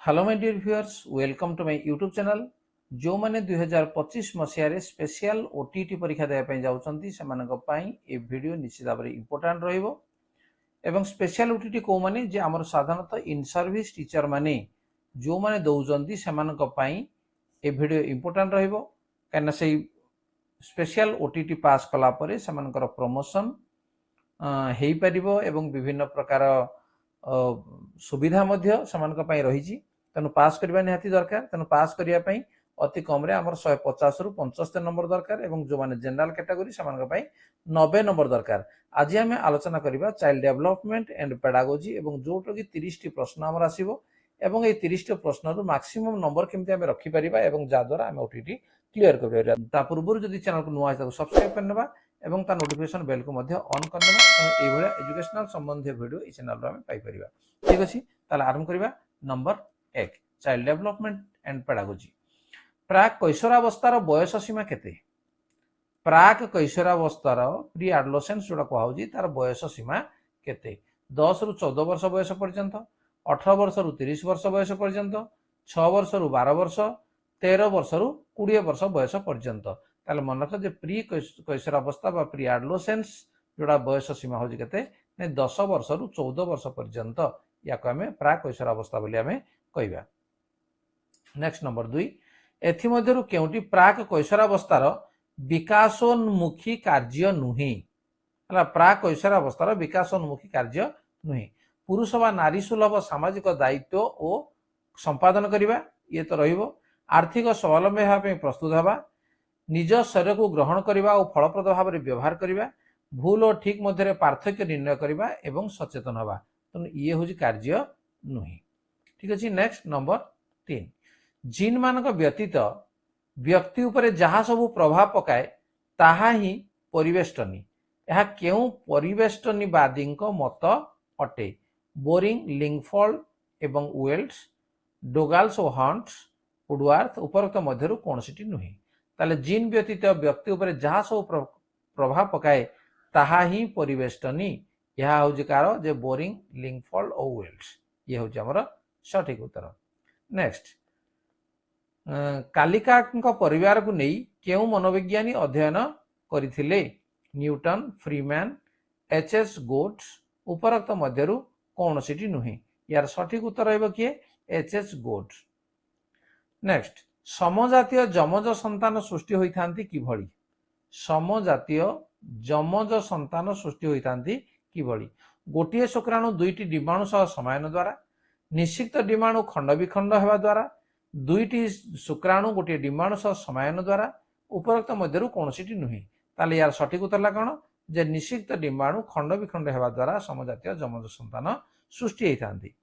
Hello my dear viewers, welcome to my YouTube channel. जो माने 2025 मसीह special OTT परीक्षा देवाई जाऊँगी से वीडियो निश्चित भाव में इम्पोर्टाट रही। स्पेशल ओटीटी कौ माने जे आमर साधारणतः इन सर्विस टीचर माने जो माने दौरान से वीडियो इम्पोर्टाट रही से स्पेशल ओटीटी पास कलापर से प्रमोशन हो पार एवं विभिन्न प्रकार सुविधा रही। तेणु पास करने निहाती दरकार। तेणु पास करने अति कम आम 150 रु 75 नंबर दरकार एवं जो माने जनरल कैटेगरी से 90 नंबर दरकार। आज आम आलोचना करबा चाइल्ड डेवलपमेंट एंड पेडागोजी एवं जोटा कि 30 टी प्रश्न आमर आसीबो एवं ए 30 टी प्रश्न मैक्सिमम नंबर केमती आम रखि परिबा एवं जा द्वारा आम ओटीटी क्लियर कर परिबा। ता पूर्व जदि चैनल को नुआ है सब्सक्राइब करनेबा एवं ता नोटिफिकेशन बेल को मध्य ऑन करनेबा। एभलिया एजुकेशनल संबंधी वीडियो ए चैनल रो आम पाई परिबा। ठीक अछि, ताले आरंभ करबा। Number 1 child development and pedagogy. प्राक कैशोरावस्थार बयस सीमा केते? प्राक कैशोरावस्थार प्री एडोलेसेंस जोड़ा कहउजी तार बयस सीमा केते? 10 रु 14 वर्ष बयस पर्यंत, 18 वर्ष रु 30 वर्ष बयस पर्यंत, 6 वर्ष रु 12 वर्ष, 13 वर्ष रु 20 वर्ष बयस पर्यंत। ताले मन रख जे प्री कैशोरावस्था बा प्री एडोलेसेंस जोड़ा बयस सीमा होजी केते? 10 वर्ष रु 14 वर्ष पर्यंत या आम प्राक कैशोरावस्था बोली आम कहवा। नेक्स्ट नंबर 2 एथिमध्यरु केउटी प्राक कैशोरावस्थार विकासोन्मुखी कार्य नुहे? प्राक कैशोरावस्थार विकासोन्मुखी कार्य नुहे। पुरुष बा नारी सुलभ सामाजिक दायित्व और संपादन करने ये तो रहिबो। आर्थिक स्वावलंबी होगा प्रस्तुत हवा, निज शरीर को ग्रहण करने और फलप्रद भाव में व्यवहार करने, भूल और ठीक मध्य पार्थक्य निर्णय करने एवं सचेतन हवा। तो ये हूँ कार्य नुहे। ठीक अच्छे। नेक्स्ट नंबर 3 जीन मानक व्यतीत व्यक्ति उपरे जहाँ सब प्रभाव पकाए ताहा ही परिवेष्टनी। यह केउ परिवेष्टनीवादी मत अटे? बोरिंग, लिंगफोल्ड एवं वेल्स, डोगाल्स और हंट्स, वुडवर्थ उपरोक्त मध्यरु कोनोसीटी नुहे। ताले जीन व्यतीत व्यक्ति उपरे जहाँ सब प्रभाव पकाए ताहा ही परिवेष्टनी। यह हूँ कार जे बोरिंग, लिंगफोल्ड और वेल्स। ये हूँ आमर सठिक उत्तर। नेक्स्ट कालिका परिवार को नहीं केउ मनोविज्ञानी अध्ययन करथिले? Newton, Freeman, HS. गोट्स उपरोक्त मध्यरु कोनोसीटी नुहे। यार सठिक उत्तर रहिबो किए? एच.एस. गोट्स। नेक्स्ट समजातीय जमज संतान सृष्टि होइथांती किभଳି? समजातीय जमज संतान सृष्टि होइथांती किभଳି? गोटिए शुक्राणु दुईटी डिंबाणु सह समायन द्वारा, निश्चित डिंबाणु खंड विखंड हेबा द्वारा, दुईटी शुक्राणु गोटे डिंबाणु सह समायन द्वारा, उपरोक्त मध्यरु कोनोसीटी नुहे। ताले यार सठिक उत्तर कौन? जे निश्चित डिंबाणु खंड विखंड हेबा द्वारा समजातीय जमज संतान सृष्टि होइथांती।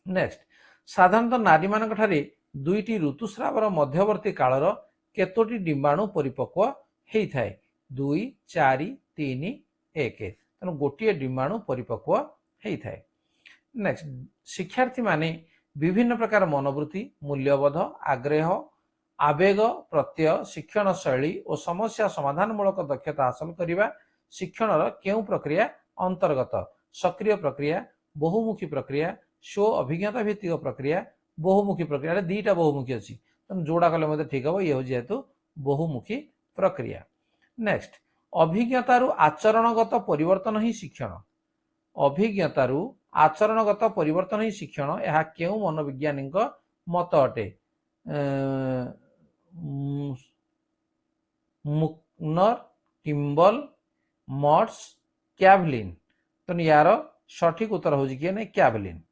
नेक्स्ट साधारणतः नारी मानक ठारे दुईटी ऋतुस्रावर मध्यवर्ती कालर केतोटी डिंबाणु परिपक्व होइथाय? 2, 4, 3, 1। तेणु गोटे डिंबाणु परिपक्व होइथाय। नेक्स्ट शिक्षार्थी माने विभिन्न प्रकार मनोवृत्ति, मूल्यबोध, आग्रह, आवेग, प्रत्यय, शिक्षण शैली और समस्या समाधान मूलक दक्षता हासिल करने शिक्षण केउ प्रक्रिया अंतर्गत? सक्रिय प्रक्रिया, बहुमुखी प्रक्रिया, स्व अभिज्ञता भित्तिक प्रक्रिया, बहुमुखी प्रक्रिया। दीटा बहुमुखी अच्छी, तेनाली जोड़ा कले ठीक हम। ये हूँ जेहेतु बहुमुखी प्रक्रिया। नेक्स्ट अभिज्ञतारु आचरणगत परिवर्तन ही शिक्षण। अभिज्ञतारु आचरणगत परिवर्तन ही शिक्षण। यह केउ मनोविज्ञानी मत अटे? मुक्नर, किम्बल, मॉट्स, कैवलिन। तो यार सठिक उत्तर हो कैवलिन।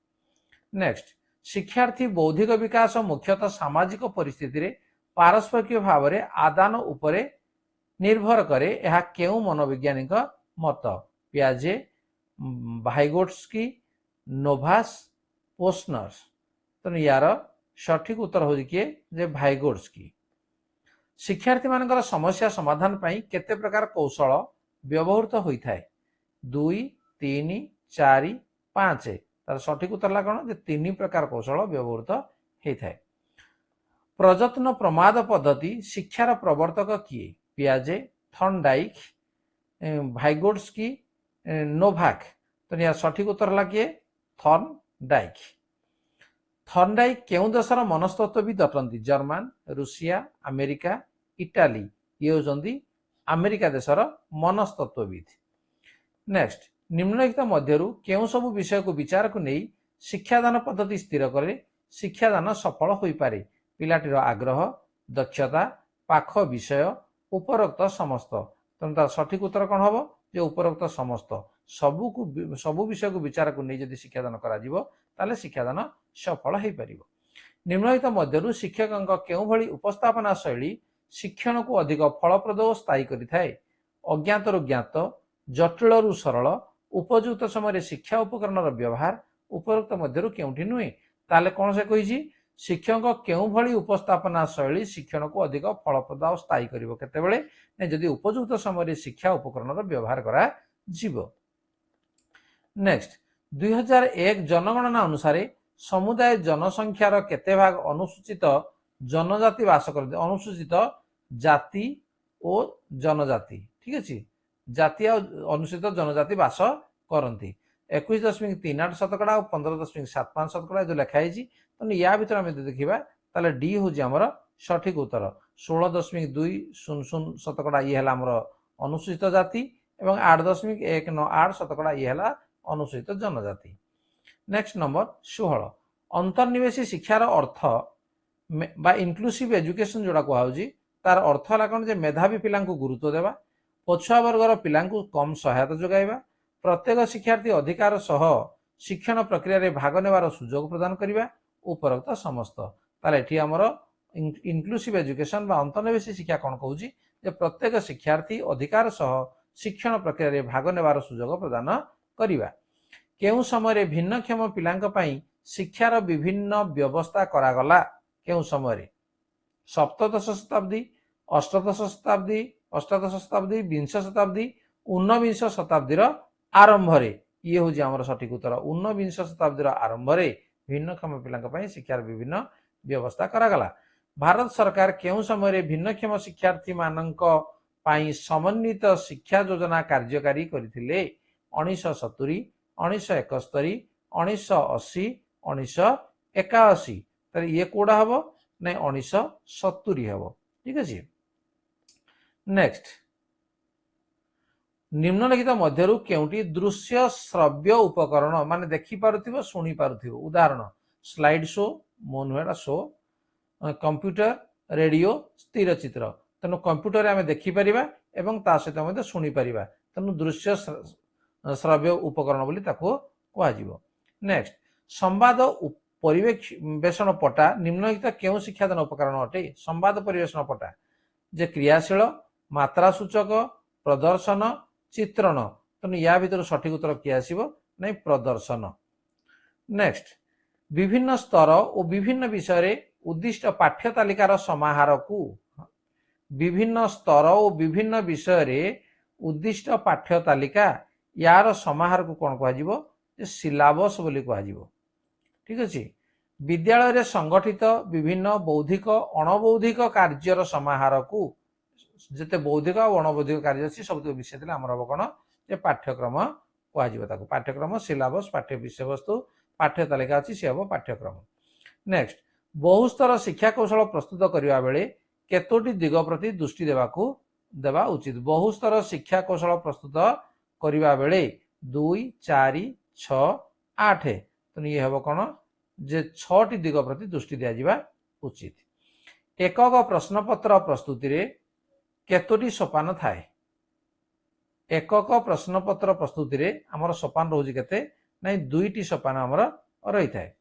नेक्स्ट शिक्षार्थी बौद्धिक विकास मुख्यतः सामाजिक परिस्थिति रे पारस्परिक भाव में आदान उपरे निर्भर करे। यह केउ मनोविज्ञानी मत? पियाजे, भाइगोट्स्की, नोभास, पोस्नर्स। तो यार सठिक उत्तर हो किए? भाइगोट्स्की। शिक्षार्थी मान समस्या समाधान पाई केते प्रकार कौशल व्यवहृत होता है? 2, 3, 4, 5। तार सठिक उत्तर कौन? 3 प्रकार कौशल व्यवहृत होता है। प्रजत्न प्रमाद पद्धति शिक्षार प्रवर्तक किए? पियाजे, थर्नडाइक, भाइगोट्स्की, नोभाक। तो यह सठिक उत्तर किए? थर्नडाइक। थर्नडाइक केउं देशर मनस्तत्वविद अटंती? जर्मन, रूसिया, अमेरिका, इटाली। ये होचंती अमेरिका देशर मनस्तत्वविद। नेक्स्ट, निम्नलिखित मध्यरु केउं सबु विषय को विचार को नहीं शिक्षादान पद्धति स्थिर करे शिक्षादान सफल होई पारे? पिलाटीर आग्रह, दक्षता, पाख विषय, उपरोक्त समस्त। तेणु तार सठिक उत्तर कौन हम? जे उपरोक्त समस्त सबु विषय को विचार को नहीं जदि शिक्षादान करा शिक्षादान सफल हो पार। निम्नलिखित मध्यरु शिक्षक केउं भली उपस्थापना शैली शिक्षण को अधिक फलप्रद और स्थायी करिथाए? अज्ञात रु ज्ञात, जटिल रु सरल, उपयुक्त समय शिक्षा उपकरण व्यवहार, उपरोक्त मध्यरु केउंठी नुहे? ताले कौन से कही शिक्षक केउं भली उपस्थापना शैली शिक्षण को अधिक फलप्रद और स्थायी करिवो केतेबेले? जदि उपयुक्त समय शिक्षा उपकरण व्यवहार करा जीवो। नेक्स्ट, 2001 जनगणना अनुसार समुदाय जनसंख्यार केते भाग अनुसूचित जनजाति वास करते? अनुसूचित जाति और जनजाति, ठीक अच्छे, जाति और अनुसूचित जनजाति वास करती। 21.38% और 15.75% जो लिखाई तेनाली या भर आम देखा ताले डी हूँ आमर सठिक उत्तर। 16.200% ये आमर अनुसूचित जाति और 8.198% ये अनुसूचित जनजाति। नेक्स्ट नंबर 16, अंतर्निवेशी शिक्षार अर्थ बा इनक्लूसिव एजुकेशन जोड़ा कहुच्छी तार अर्थ है कौन? मेधावी पिला गुरुत्व देवा, पछुआ वर्गर पिला कम सहायता जोगाइबा, प्रत्येक शिक्षार्थी अधिकार सह शिक्षण प्रक्रिया रे भाग नेबार सुजोग प्रदान करिबा, उपरोक्त समस्त। ताले एठी हमर इनक्लूसिव एजुकेशन बा अंतर्निवेशी शिक्षा कौन कहूची? जे प्रत्येक शिक्षार्थी अधिकार सह शिक्षण प्रक्रिया रे भाग नेबार सुजोग प्रदान करिबा। केउं समय भिन्नक्षम पिलांक पई शिक्षार विभिन्न व्यवस्था करागला? केउं समय? सप्तदश शताब्दी, अष्टादश शताब्दी, विंश शताब्दी, ऊनविंश शताब्दीर आरंभ रे। ये हूँ आमर सठिक उत्तर। ऊनविंश शताब्दीर आरंभ रे भिन्नक्षम पिलांक पई शिक्षार विभिन्न व्यवस्था करागला। भारत सरकार केउं समय भिन्नक्षम शिक्षार्थी मानक पई समन्वित शिक्षा योजना कार्यकारी करथिले? 1970, 1971, 1980, 1981। तो ये कोड़ा हम ना 1970 हम, ठीक अच्छे। नेक्स्ट, निम्नलिखित मध्यरु केउंटी दृश्य श्रव्य उपकरण माने देखि पारुथिबो सुनी पारुथिबो? उदाहरण स्लाइड शो, मोनवेडा शो, कंप्यूटर, रेडियो, स्थिर चित्र। तेणु कंप्यूटर आम देखिपर एवं ता सहित मध्य शुणी पार। तेणु दृश्य श्रव्य उपकरण बोली ताको कहुजिवो। नेक्स्ट, संवाद परिवेशन पटा निम्नलिखित केउं शिक्षादान उपकरण अटे? संवाद परिवेशन पटा जे क्रियाशील, मात्रा सूचक, प्रदर्शन, चित्रण। तेणु या भीतर सठिक उत्तर किए आसिबो? नहीं, प्रदर्शन। नेक्स्ट, विभिन्न स्तर और विभिन्न विषय रे उद्दिष्ट पाठ्य तालिकार समाहार को विभिन्न स्तर और विभिन्न विषय रे उद्दिष्ट पाठ्य तालिका यार समाहार को कौन कह? सिलाबस बोली कह, ठीक अच्छे। विद्यालय रे संगठित विभिन्न बौद्धिक अणबौद्धिक कार्यर समाहार को जिते बौद्धिक और अणबौद्धिक कार्य अच्छी सब विषय आमर हम कौन? पाठ्यक्रम कह। पाठ्यक्रम, सिलाबस, पाठ्य विषय वस्तु, पाठ्य तालिका अच्छी सी हम पाठ्यक्रम। नेक्स्ट, बहुस्तर शिक्षा कौशल प्रस्तुत करने बेले केतोटी दिग प्रति दृष्टि देवा उचित? बहुस्तर शिक्षा कौशल प्रस्तुत करने बेले 2, 4, 6, 8। तो ये हम कौन? जे 6टी दिग प्रति दृष्टि दिया उचित। एकक प्रश्नपत्र प्रस्तुति रे केतोटी सोपान थाए? एकक प्रश्नपत्र प्रस्तुति रे आमर सोपान रोज केते? नहीं, 2टी सोपान आमर रही थाए।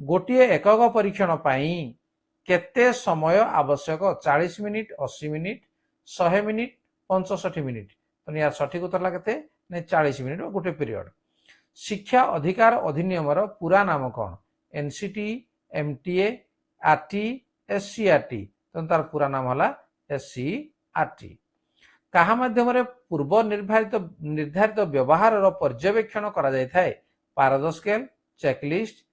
गोटे एकक परीक्षण पाई केते समय आवश्यक? 40 मिनिट, 80 मिनिट, 100 मिनिट, 65 मिनिट। तो यार सठिक उत्तर केते? नहीं, 40 मिनिट गोटे पीरियड। शिक्षा अधिकार अधिनियम पूरा नाम कौन? NCT, MTA, RT, SCRT. तो तार पूरा नाम है एससीआरटी। कहा माध्यम पूर्व निर्धारित व्यवहार पर्यवेक्षण करा जाय थाए? पारद स्केल, चेकलिस्ट,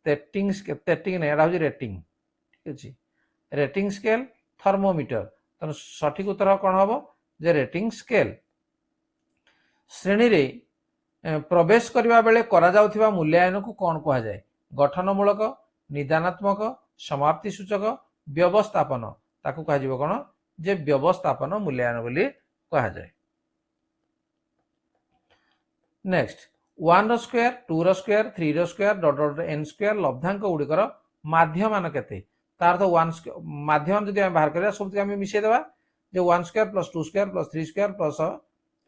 रेटिंग, रेटिंग, ठीक अच्छे, रेटिंग स्केल, थर्मोमीटर। तेणु सठिक उत्तर कौन हम? जे रेटिंग स्केल। श्रेणी रे प्रवेश करने बेले करा जाउथिबा मूल्यांकन को कौन कहा जाए? गठनमूलक निदानात्मक समाप्ति सूचक व्यवस्थापन ताकू कह कौन जे व्यवस्थापन मूल्यांकन बोली कह जाए। नेक्स्ट 1 रो स्क्वायर 2 रो स्क्वायर 3 रो square dot dot n square लब्धांक गुड़िकर माध्यमान केते तार तो 1 माध्यम जदि बाहर करिया सब आम मिसई देबा जे 1 square plus 2 square plus 3 square plus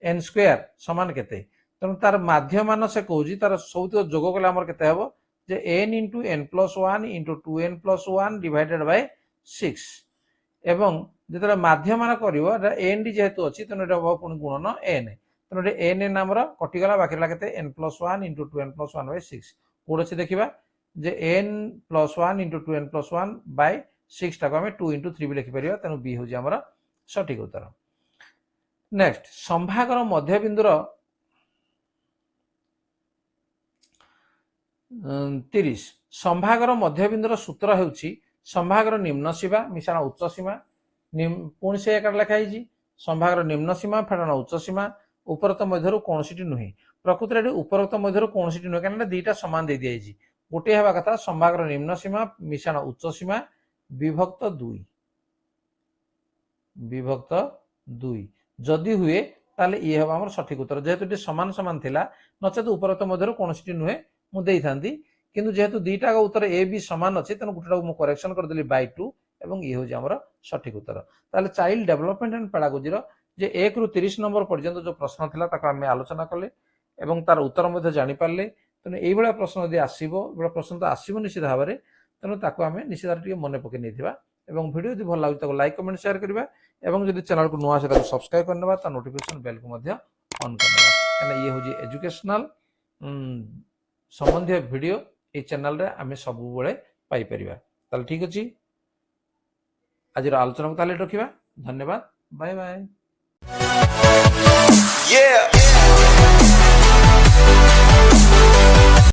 n square समान केते तेणु तार माध्यमान से कहूँ तार सब जोग कले आमर केते हबो जे n into n plus 1 into 2n plus 1 divided by 6 एवं जो माध्यमान करिवो n डी जेहेतु अछि तेणु एटा हबो पुनी गुणन n तेणु n n आमर कटिगला बाकी रहा केते n plus 1 into 2n plus 1 by 6 कोड अछि देखिबा जे n plus 1 into 2n plus 1 by 6 टाको आमे 2 इंटू 3 भी लिखि परिबा तेणु b होजी आमर सठिक उत्तर। नेक्स्ट संभागर मध्यबिंदुर 30 संभागर मध्यबिंदुर सूत्र हेउछि संभागर निम्न सीमा मिश्रण उच्च सीमा पुणी से एकाड लिखा है संभागर निम्न सीमा फेड़न उच्च सीमा उपरोक्त मध्य कौन सी नुहे प्रकृति में उपरोक्त मध्य कौन सी नुहे कहीं दुईटा सामान दे दी गोटे हवा कथा संभागर निम्न सीमा मिश्रण उच्च सीमा विभक्त 2 जदि हुए ताले ये हम आमर सठिक उत्तर जेहेतु समान समान थिला नचेत उपरोक्त मध्य कौन सी नुहे मुझे था किंतु जेहेतु दुईटा उत्तर ए बी सामान अच्छे तेणु गोटे मुझे करेक्शन करदेली बाय 2 एवं ये हूँ आमर सठिक उत्तर। ताले चाइल्ड डेवलपमेंट एंड पेडागोजी जे 1 ରୁ 30 नंबर पर्यंत जो प्रश्न थिला ताको आमे आलोचना कले एवं तार उत्तर मध्ये जानि पारले तेणु एई भलिया प्रश्न यदि आसीबो एबा प्रश्न तो आसीबो निश्चित भाबरे तेणु ताको आमे निश्चित भाबरे मने पके नेथिबा एवं वीडियो यदि भल लागु ताको लाइक कमेंट शेयर करबा एवं यदि चैनल को नुआ से ताको सब्सक्राइब करनेबा ता नोटिफिकेशन बेल को मध्ये ऑन करनेबा एना ये होजी एजुकेशनल संबंधी वीडियो ए चैनल रे आमे सब बेले पाई परिबा। ताले ठीक अछि आज आलोचना को ताले रखिबा। धन्यवाद। Bye bye. Yeah.